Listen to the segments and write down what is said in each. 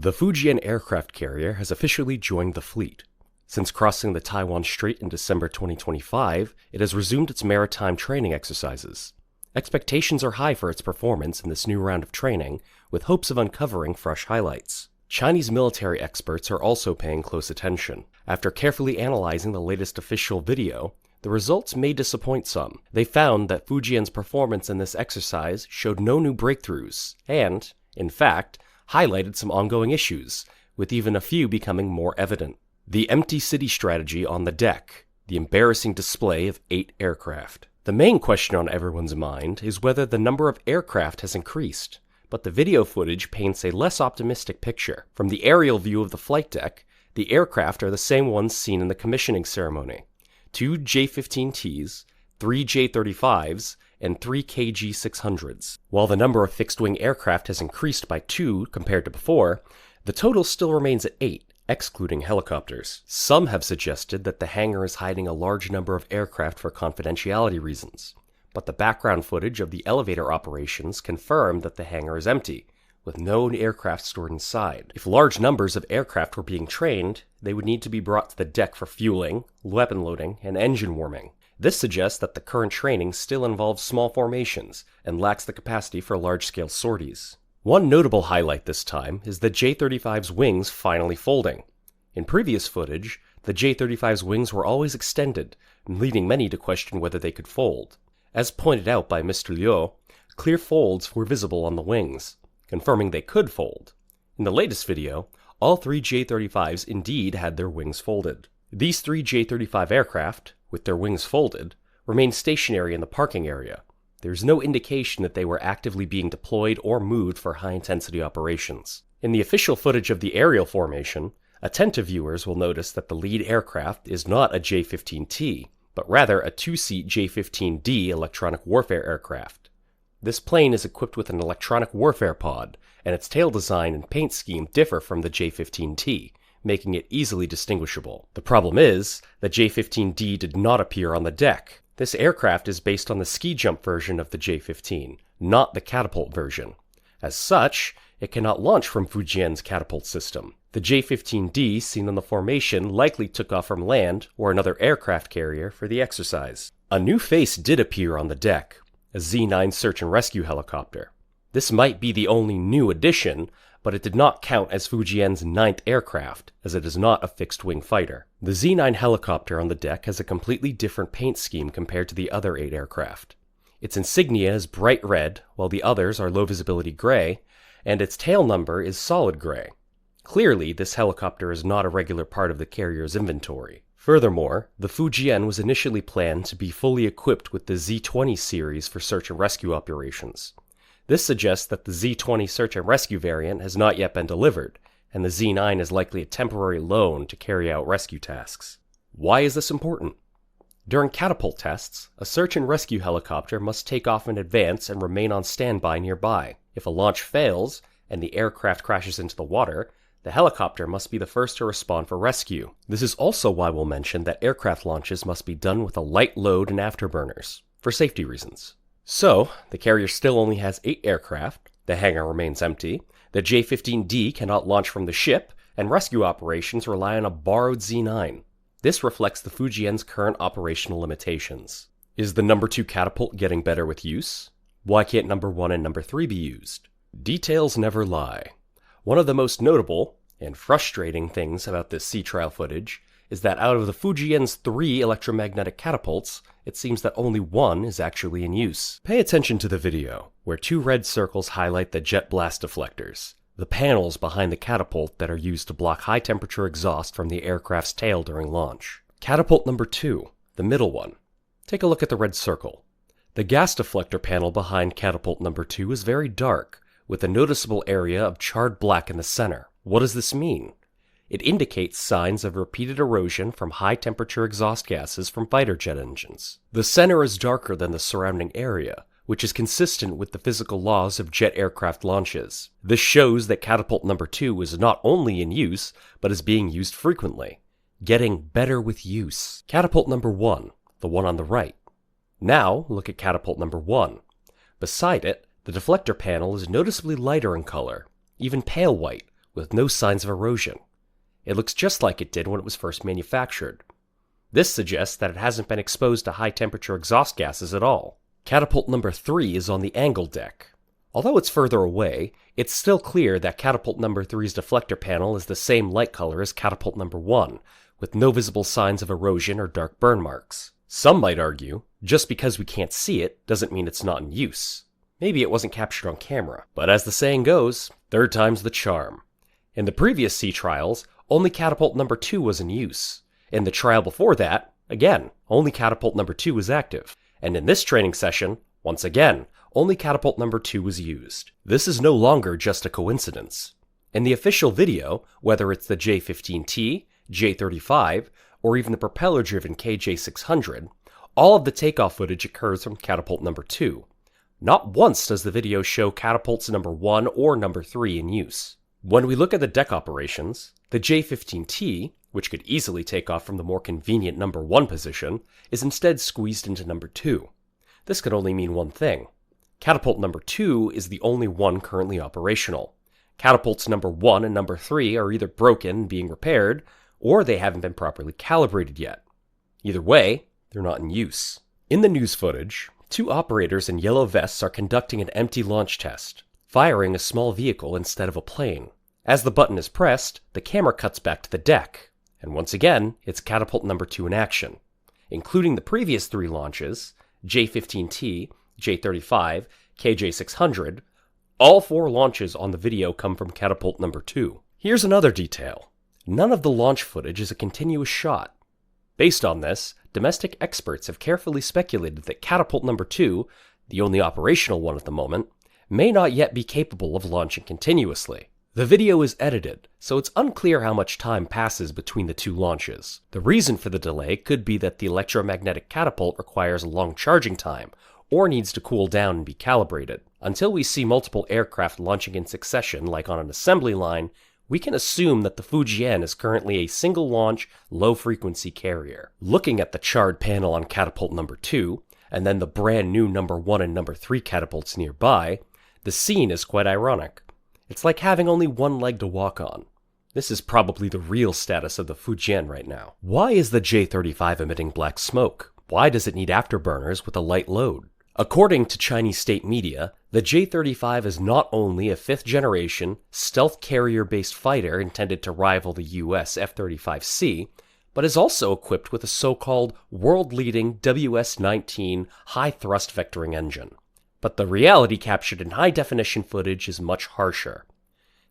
The Fujian aircraft carrier has officially joined the fleet. Since crossing the Taiwan Strait in December 2025, it has resumed its maritime training exercises. Expectations are high for its performance in this new round of training, with hopes of uncovering fresh highlights. Chinese military experts are also paying close attention. After carefully analyzing the latest official video, the results may disappoint some. They found that Fujian's performance in this exercise showed no new breakthroughs, and, in fact, highlighted some ongoing issues, with even a few becoming more evident. The empty city strategy on the deck, the embarrassing display of 8 aircraft. The main question on everyone's mind is whether the number of aircraft has increased, but the video footage paints a less optimistic picture. From the aerial view of the flight deck, the aircraft are the same ones seen in the commissioning ceremony: 2 J-15Ts, 3 J-35s, and 3 KG-600s. While the number of fixed-wing aircraft has increased by 2 compared to before, the total still remains at 8, excluding helicopters. Some have suggested that the hangar is hiding a large number of aircraft for confidentiality reasons, but the background footage of the elevator operations confirmed that the hangar is empty, with no aircraft stored inside. If large numbers of aircraft were being trained, they would need to be brought to the deck for fueling, weapon loading, and engine warming. This suggests that the current training still involves small formations and lacks the capacity for large-scale sorties. One notable highlight this time is the J-35's wings finally folding. In previous footage, the J-35's wings were always extended, leading many to question whether they could fold. As pointed out by Mr. Liu, clear folds were visible on the wings, confirming they could fold. In the latest video, all 3 J-35s indeed had their wings folded. These 3 J-35 aircraft, with their wings folded, remained stationary in the parking area. There is no indication that they were actively being deployed or moved for high-intensity operations. In the official footage of the aerial formation, attentive viewers will notice that the lead aircraft is not a J-15T, but rather a 2-seat J-15D electronic warfare aircraft. This plane is equipped with an electronic warfare pod, and its tail design and paint scheme differ from the J-15T, making it easily distinguishable. The problem is that J-15D did not appear on the deck. This aircraft is based on the ski jump version of the J-15, not the Catapult version. As such, it cannot launch from Fujian's Catapult system. The J-15D seen on the formation likely took off from land or another aircraft carrier for the exercise. A new face did appear on the deck, a Z-9 search and rescue helicopter. This might be the only new addition, but it did not count as Fujian's 9th aircraft, as it is not a fixed-wing fighter. The Z-9 helicopter on the deck has a completely different paint scheme compared to the other 8 aircraft. Its insignia is bright red, while the others are low-visibility gray, and its tail number is solid gray. Clearly, this helicopter is not a regular part of the carrier's inventory. Furthermore, the Fujian was initially planned to be fully equipped with the Z-20 series for search and rescue operations. This suggests that the Z-20 search and rescue variant has not yet been delivered, and the Z-9 is likely a temporary loan to carry out rescue tasks. Why is this important? During catapult tests, a search and rescue helicopter must take off in advance and remain on standby nearby. If a launch fails, and the aircraft crashes into the water, the helicopter must be the first to respond for rescue. This is also why we'll mention that aircraft launches must be done with a light load and afterburners, for safety reasons. So, the carrier still only has 8 aircraft, the hangar remains empty, the J-15D cannot launch from the ship, and rescue operations rely on a borrowed Z-9. This reflects the Fujian's current operational limitations. Is the number 2 catapult getting better with use? Why can't number 1 and number 3 be used? Details never lie. One of the most notable and frustrating things about this sea trial footage is that out of the Fujian's 3 electromagnetic catapults, it seems that only 1 is actually in use. Pay attention to the video, where 2 red circles highlight the jet blast deflectors, the panels behind the catapult that are used to block high-temperature exhaust from the aircraft's tail during launch. Catapult number 2, the middle one. Take a look at the red circle. The gas deflector panel behind catapult number 2 is very dark, with a noticeable area of charred black in the center. What does this mean? It indicates signs of repeated erosion from high-temperature exhaust gases from fighter jet engines. The center is darker than the surrounding area, which is consistent with the physical laws of jet aircraft launches. This shows that catapult number 2 is not only in use, but is being used frequently, getting better with use. Catapult number 1, the one on the right. Now, look at catapult number 1. Beside it, the deflector panel is noticeably lighter in color, even pale white, with no signs of erosion. It looks just like it did when it was first manufactured. This suggests that it hasn't been exposed to high-temperature exhaust gases at all. Catapult number 3 is on the angle deck. Although it's further away, it's still clear that Catapult number 3's deflector panel is the same light color as Catapult number 1, with no visible signs of erosion or dark burn marks. Some might argue, just because we can't see it doesn't mean it's not in use. Maybe it wasn't captured on camera. But as the saying goes, third time's the charm. In the previous sea trials, only Catapult number 2 was in use. In the trial before that, again, only Catapult number 2 was active. And in this training session, once again, only Catapult number 2 was used. This is no longer just a coincidence. In the official video, whether it's the J-15T, J-35, or even the propeller-driven KJ-600, all of the takeoff footage occurs from Catapult number 2. Not once does the video show Catapults number 1 or number 3 in use. When we look at the deck operations, the J-15T, which could easily take off from the more convenient number 1 position, is instead squeezed into number 2. This could only mean one thing. Catapult number 2 is the only one currently operational. Catapults number 1 and number 3 are either broken and being repaired, or they haven't been properly calibrated yet. Either way, they're not in use. In the news footage, 2 operators in yellow vests are conducting an empty launch test, firing a small vehicle instead of a plane. As the button is pressed, the camera cuts back to the deck, and once again, it's Catapult number 2 in action. Including the previous 3 launches, J-15T, J-35, KJ-600, all 4 launches on the video come from Catapult number 2. Here's another detail. None of the launch footage is a continuous shot. Based on this, domestic experts have carefully speculated that Catapult number 2, the only operational one at the moment, may not yet be capable of launching continuously. The video is edited, so it's unclear how much time passes between the 2 launches. The reason for the delay could be that the electromagnetic catapult requires a long charging time, or needs to cool down and be calibrated. Until we see multiple aircraft launching in succession, like on an assembly line, we can assume that the Fujian is currently a single-launch, low-frequency carrier. Looking at the charred panel on Catapult number 2, and then the brand new number 1 and number 3 catapults nearby, the scene is quite ironic. It's like having only one leg to walk on. This is probably the real status of the Fujian right now. Why is the J-35 emitting black smoke? Why does it need afterburners with a light load? According to Chinese state media, the J-35 is not only a 5th-generation, stealth carrier-based fighter intended to rival the US F-35C, but is also equipped with a so-called world-leading WS-19 high-thrust vectoring engine. But the reality captured in high-definition footage is much harsher.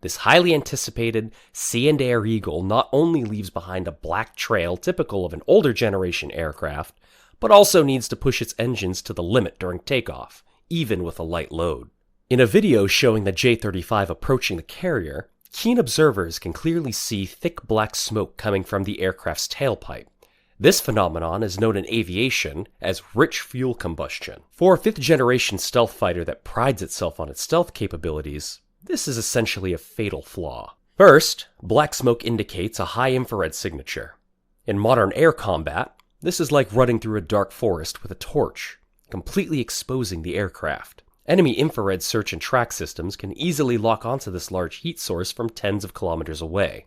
This highly anticipated Sea and Air Eagle not only leaves behind a black trail typical of an older generation aircraft, but also needs to push its engines to the limit during takeoff, even with a light load. In a video showing the J-35 approaching the carrier, keen observers can clearly see thick black smoke coming from the aircraft's tailpipe. This phenomenon is known in aviation as rich fuel combustion. For a 5th-generation stealth fighter that prides itself on its stealth capabilities, this is essentially a fatal flaw. First, black smoke indicates a high infrared signature. In modern air combat, this is like running through a dark forest with a torch, completely exposing the aircraft. Enemy infrared search and track systems can easily lock onto this large heat source from tens of kilometers away,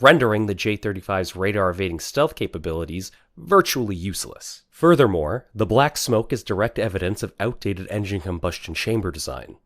rendering the J-35's radar-evading stealth capabilities virtually useless. Furthermore, the black smoke is direct evidence of outdated engine combustion chamber design.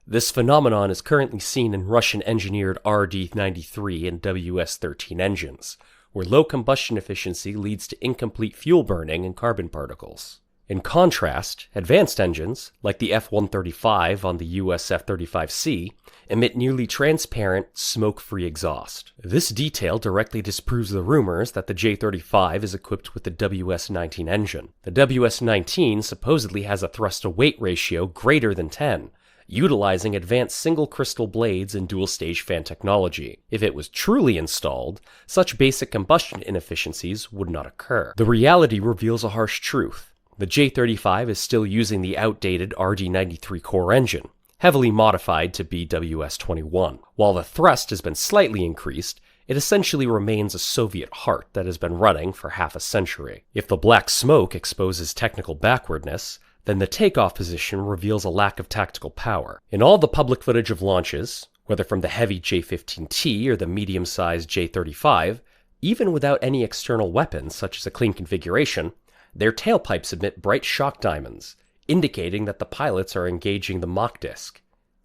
This phenomenon is currently seen in Russian-engineered RD-93 and WS-13 engines, where low combustion efficiency leads to incomplete fuel burning and carbon particles. In contrast, advanced engines, like the F-135 on the US F-35C, emit nearly transparent, smoke-free exhaust. This detail directly disproves the rumors that the J-35 is equipped with the WS-19 engine. The WS-19 supposedly has a thrust-to-weight ratio greater than 10, utilizing advanced single-crystal blades and dual-stage fan technology. If it was truly installed, such basic combustion inefficiencies would not occur. The reality reveals a harsh truth. The J-35 is still using the outdated RD-93 core engine, heavily modified to be WS-21. While the thrust has been slightly increased, it essentially remains a Soviet heart that has been running for half a century. If the black smoke exposes technical backwardness, then the takeoff position reveals a lack of tactical power. In all the public footage of launches, Whether from the heavy J-15T or the medium-sized J-35, even without any external weapons such as a clean configuration, their tailpipes emit bright shock diamonds, indicating that the pilots are engaging the Mach disk.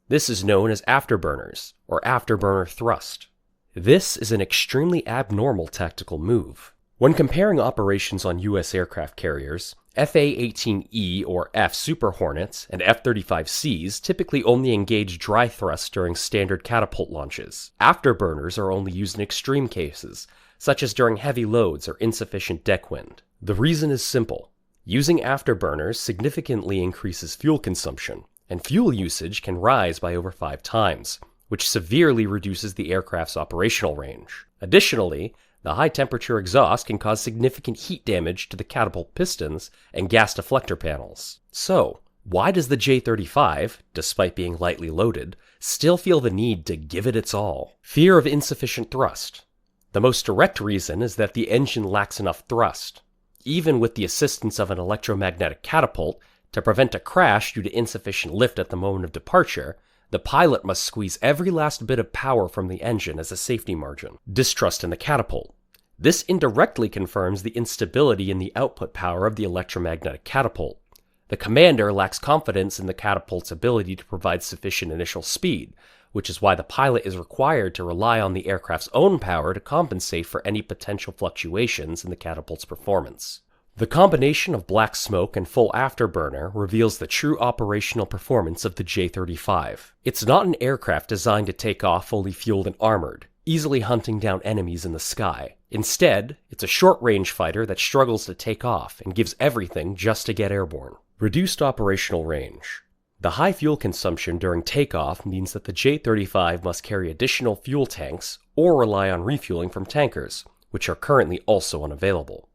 This is known as afterburners, or afterburner thrust. This is an extremely abnormal tactical move. When comparing operations on U.S. aircraft carriers, FA-18E or F Super Hornets and F-35Cs typically only engage dry thrust during standard catapult launches. Afterburners are only used in extreme cases, such as during heavy loads or insufficient deck wind. The reason is simple. Using afterburners significantly increases fuel consumption, and fuel usage can rise by over 5 times, which severely reduces the aircraft's operational range. Additionally, the high-temperature exhaust can cause significant heat damage to the catapult pistons and gas deflector panels. So, why does the J-35, despite being lightly loaded, still feel the need to give it its all? Fear of insufficient thrust. The most direct reason is that the engine lacks enough thrust. Even with the assistance of an electromagnetic catapult, to prevent a crash due to insufficient lift at the moment of departure, the pilot must squeeze every last bit of power from the engine as a safety margin. Distrust in the catapult. This indirectly confirms the instability in the output power of the electromagnetic catapult. The commander lacks confidence in the catapult's ability to provide sufficient initial speed, which is why the pilot is required to rely on the aircraft's own power to compensate for any potential fluctuations in the catapult's performance. The combination of black smoke and full afterburner reveals the true operational performance of the J-35. It's not an aircraft designed to take off fully fueled and armored, easily hunting down enemies in the sky. Instead, it's a short-range fighter that struggles to take off and gives everything just to get airborne. Reduced operational range. The high fuel consumption during takeoff means that the J-35 must carry additional fuel tanks or rely on refueling from tankers, which are currently also unavailable.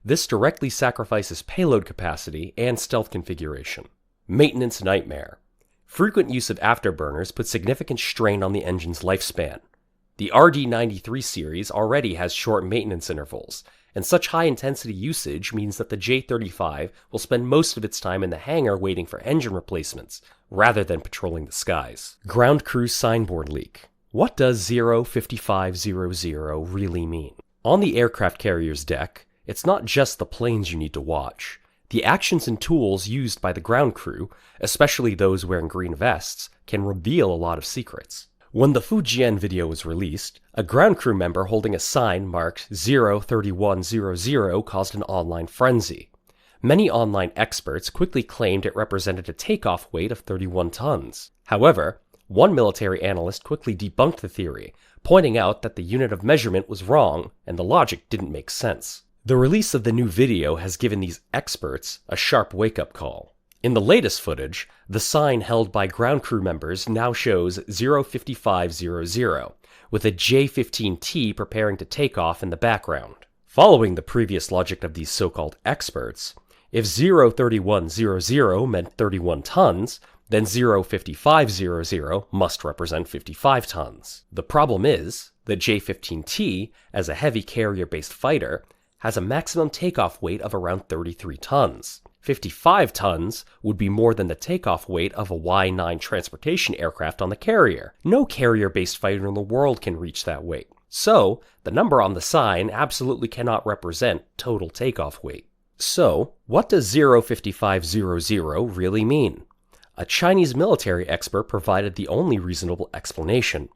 This directly sacrifices payload capacity and stealth configuration. Maintenance nightmare. Frequent use of afterburners puts significant strain on the engine's lifespan. The RD-93 series already has short maintenance intervals, and such high-intensity usage means that the J-35 will spend most of its time in the hangar waiting for engine replacements, rather than patrolling the skies. Ground crew signboard leak. What does 05500 really mean? On the aircraft carrier's deck, it's not just the planes you need to watch. The actions and tools used by the ground crew, especially those wearing green vests, can reveal a lot of secrets. When the Fujian video was released, a ground crew member holding a sign marked 03100 caused an online frenzy. Many online experts quickly claimed it represented a takeoff weight of 31 tons. However, one military analyst quickly debunked the theory, pointing out that the unit of measurement was wrong and the logic didn't make sense. The release of the new video has given these experts a sharp wake-up call. In the latest footage, the sign held by ground crew members now shows 05500, with a J-15T preparing to take off in the background. Following the previous logic of these so-called experts, if 03100 meant 31 tons, then 05500 must represent 55 tons. The problem is, the J-15T, as a heavy carrier-based fighter, has a maximum takeoff weight of around 33 tons. 55 tons would be more than the takeoff weight of a Y-9 transportation aircraft on the carrier. No carrier-based fighter in the world can reach that weight. So, the number on the sign absolutely cannot represent total takeoff weight. So, what does 05500 really mean? A Chinese military expert provided the only reasonable explanation.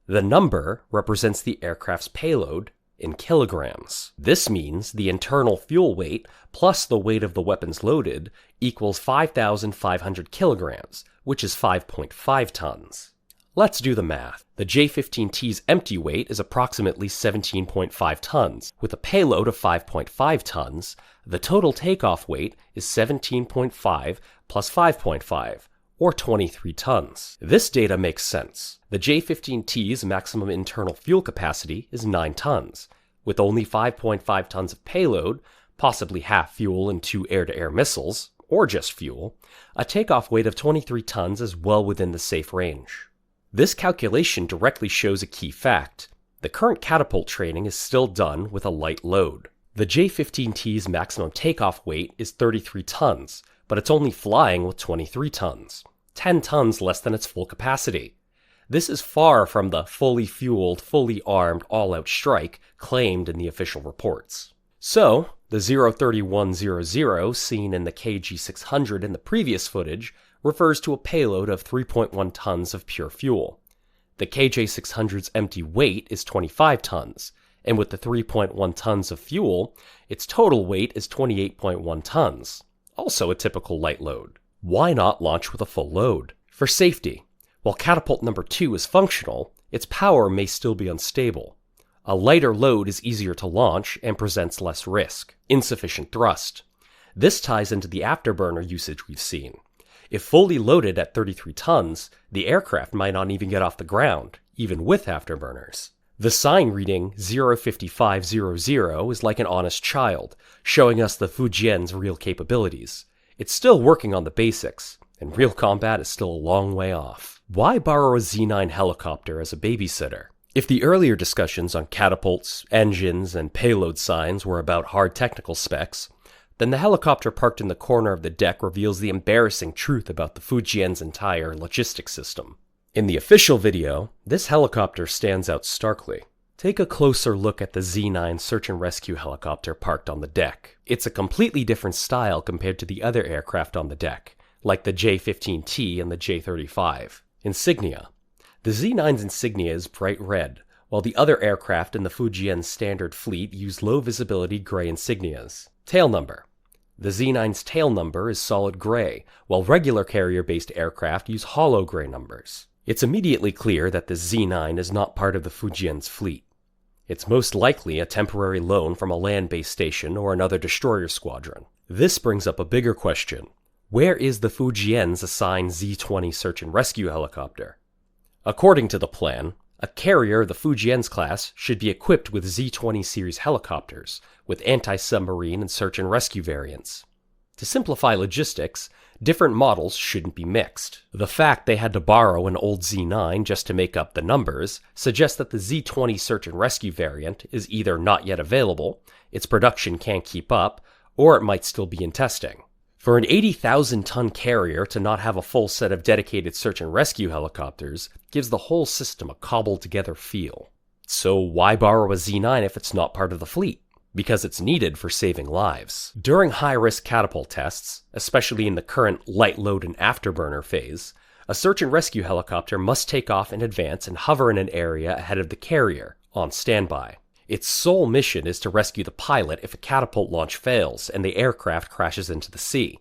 The number represents the aircraft's payload in kilograms. This means the internal fuel weight plus the weight of the weapons loaded equals 5,500 kilograms, which is 5.5 tons. Let's do the math. The J-15T's empty weight is approximately 17.5 tons. With a payload of 5.5 tons, the total takeoff weight is 17.5 plus 5.5, or 23 tons. This data makes sense. The J-15T's maximum internal fuel capacity is 9 tons. With only 5.5 tons of payload, possibly half fuel and 2 air-to-air missiles, or just fuel, a takeoff weight of 23 tons is well within the safe range. This calculation directly shows a key fact. The current catapult training is still done with a light load. The J-15T's maximum takeoff weight is 33 tons, but it's only flying with 23 tons, 10 tons less than its full capacity. This is far from the fully fueled, fully armed, all-out strike claimed in the official reports. So, the 03100 seen in the KG-600 in the previous footage refers to a payload of 3.1 tons of pure fuel. The KJ-600's empty weight is 25 tons, and with the 3.1 tons of fuel, its total weight is 28.1 tons, also a typical light load. Why not launch with a full load? For safety. While Catapult number 2 is functional, its power may still be unstable. A lighter load is easier to launch and presents less risk. Insufficient thrust. This ties into the Afterburner usage we've seen. If fully loaded at 33 tons, the aircraft might not even get off the ground, even with Afterburners. The sign reading 05500 is like an honest child, showing us the Fujian's real capabilities. It's still working on the basics, and real combat is still a long way off. Why borrow a Z9 helicopter as a babysitter? If the earlier discussions on catapults, engines, and payload signs were about hard technical specs, then the helicopter parked in the corner of the deck reveals the embarrassing truth about the Fujian's entire logistics system. In the official video, this helicopter stands out starkly. Take a closer look at the Z9 search and rescue helicopter parked on the deck. It's a completely different style compared to the other aircraft on the deck, like the J-15T and the J-35. Insignia. The Z9's insignia is bright red, while the other aircraft in the Fujian standard fleet use low visibility gray insignias. Tail number. The Z9's tail number is solid gray, while regular carrier-based aircraft use hollow gray numbers. It's immediately clear that the Z9 is not part of the Fujian's fleet. It's most likely a temporary loan from a land-based station or another destroyer squadron. This brings up a bigger question. Where is the Fujian's assigned Z-20 search and rescue helicopter? According to the plan, a carrier of the Fujian's class should be equipped with Z-20 series helicopters, with anti-submarine and search and rescue variants. To simplify logistics, different models shouldn't be mixed. The fact they had to borrow an old Z9 just to make up the numbers suggests that the Z-20 search and rescue variant is either not yet available, its production can't keep up, or it might still be in testing. For an 80,000-ton carrier to not have a full set of dedicated search and rescue helicopters gives the whole system a cobbled-together feel. So why borrow a Z9 if it's not part of the fleet? Because it's needed for saving lives. During high-risk catapult tests, especially in the current light load and afterburner phase, a search and rescue helicopter must take off in advance and hover in an area ahead of the carrier, on standby. Its sole mission is to rescue the pilot if a catapult launch fails and the aircraft crashes into the sea.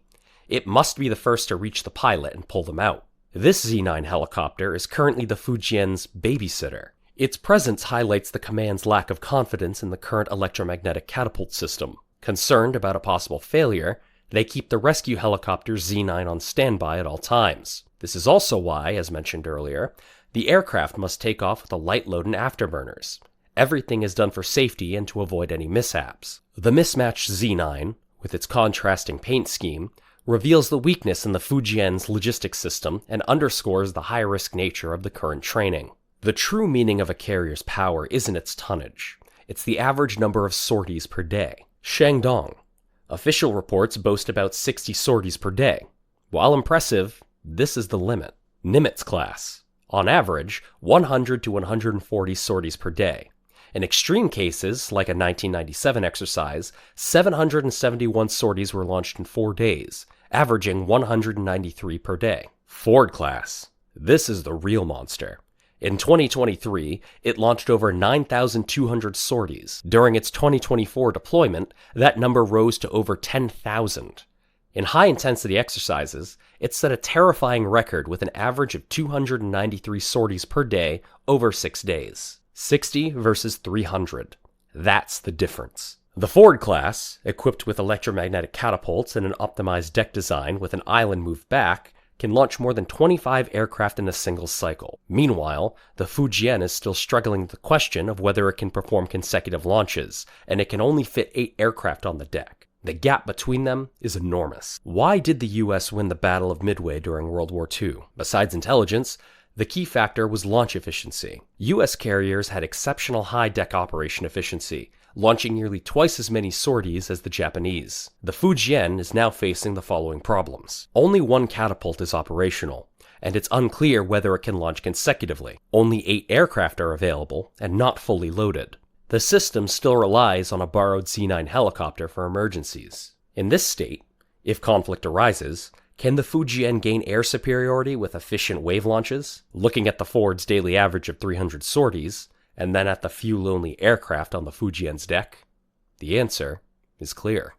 It must be the first to reach the pilot and pull them out. This Z9 helicopter is currently the Fujian's babysitter. Its presence highlights the command's lack of confidence in the current electromagnetic catapult system. Concerned about a possible failure, they keep the rescue helicopter Z9 on standby at all times. This is also why, as mentioned earlier, the aircraft must take off with a light load and afterburners. Everything is done for safety and to avoid any mishaps. The mismatched Z9, with its contrasting paint scheme, reveals the weakness in the Fujian's logistics system and underscores the high-risk nature of the current training. The true meaning of a carrier's power isn't its tonnage. It's the average number of sorties per day. Shandong. Official reports boast about 60 sorties per day. While impressive, this is the limit. Nimitz class. On average, 100 to 140 sorties per day. In extreme cases, like a 1997 exercise, 771 sorties were launched in 4 days, averaging 193 per day. Ford class. This is the real monster. In 2023, it launched over 9,200 sorties. During its 2024 deployment, that number rose to over 10,000. In high-intensity exercises, it set a terrifying record with an average of 293 sorties per day over 6 days. 60 versus 300. That's the difference. The Ford class, equipped with electromagnetic catapults and an optimized deck design with an island moved back, can launch more than 25 aircraft in a single cycle. Meanwhile, the Fujian is still struggling with the question of whether it can perform consecutive launches, and it can only fit 8 aircraft on the deck. The gap between them is enormous. Why did the US win the Battle of Midway during World War II? Besides intelligence, the key factor was launch efficiency. US carriers had exceptional high deck operation efficiency, launching nearly twice as many sorties as the Japanese. The Fujian is now facing the following problems. Only one catapult is operational, and it's unclear whether it can launch consecutively. Only 8 aircraft are available, and not fully loaded. The system still relies on a borrowed C-9 helicopter for emergencies. In this state, if conflict arises, can the Fujian gain air superiority with efficient wave launches? Looking at the Ford's daily average of 300 sorties, and then at the few lonely aircraft on the Fujian's deck, the answer is clear.